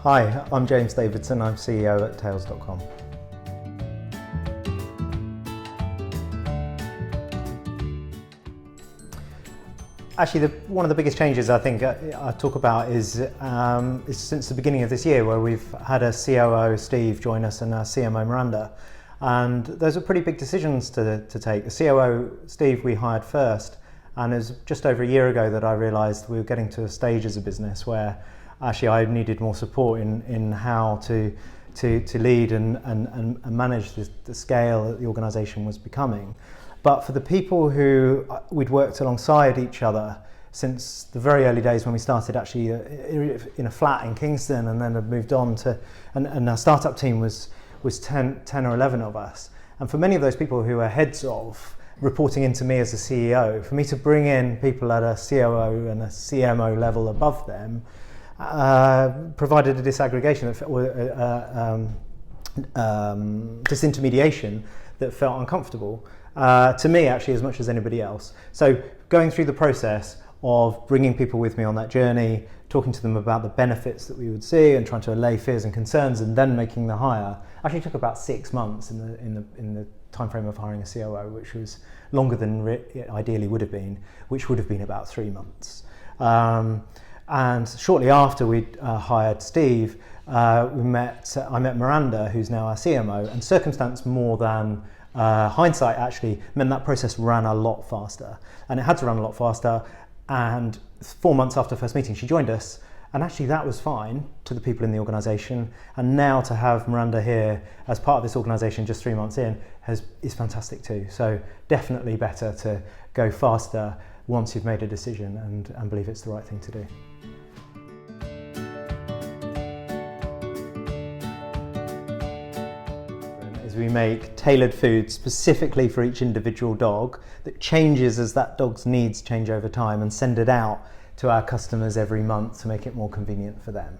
Hi, I'm James Davidson. I'm CEO at Tails.com. Actually, one of the biggest changes I think I talk about is since the beginning of this year, where we've had a COO, Steve, join us and a CMO, Miranda. And those are pretty big decisions to take. The COO, Steve, we hired first, and it was just over a year ago that I realised we were getting to a stage as a business where actually I needed more support in how to lead and manage the scale that the organisation was becoming. But for the people who we'd worked alongside each other since the very early days when we started actually in a flat in Kingston, and then had moved on to, and our startup team was 10 or 11 of us. And for many of those people who were heads of, reporting into me as a CEO, for me to bring in people at a COO and a CMO level above them, provided a disaggregation, disintermediation that felt uncomfortable to me actually as much as anybody else. So going through the process of bringing people with me on that journey, talking to them about the benefits that we would see and trying to allay fears and concerns, and then making the hire actually took about 6 months in the time frame of hiring a COO, which was longer than ideally would have been, which would have been about 3 months. And shortly after we'd hired Steve, I met Miranda, who's now our CMO, and circumstance more than hindsight actually meant that process ran a lot faster. And it had to run a lot faster, and 4 months after first meeting she joined us, and actually that was fine to the people in the organisation. And now to have Miranda here as part of this organisation just 3 months in is fantastic too. So definitely better to go faster once you've made a decision and believe it's the right thing to do. We make tailored food specifically for each individual dog that changes as that dog's needs change over time, and send it out to our customers every month to make it more convenient for them.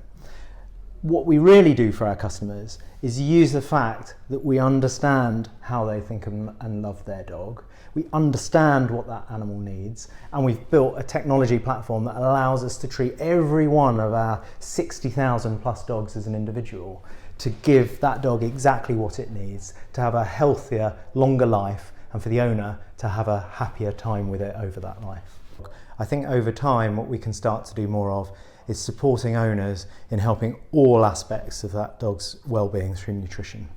What we really do for our customers is use the fact that we understand how they think and love their dog. We understand what that animal needs, and we've built a technology platform that allows us to treat every one of our 60,000 plus dogs as an individual, to give that dog exactly what it needs, to have a healthier, longer life, and for the owner to have a happier time with it over that life. I think over time what we can start to do more of is supporting owners in helping all aspects of that dog's well-being through nutrition.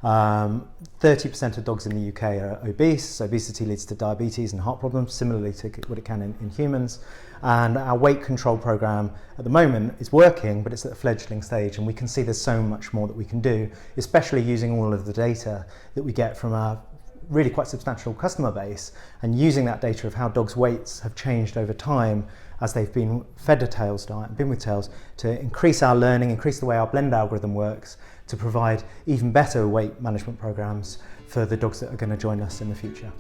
30% of dogs in the UK are obese. Obesity leads to diabetes and heart problems, similarly to what it can in humans. And our weight control program at the moment is working, but it's at a fledgling stage, and we can see there's so much more that we can do, especially using all of the data that we get from our really quite substantial customer base, and using that data of how dogs' weights have changed over time as they've been fed a Tails diet and been with Tails, to increase our learning, increase the way our blend algorithm works, to provide even better weight management programs for the dogs that are going to join us in the future.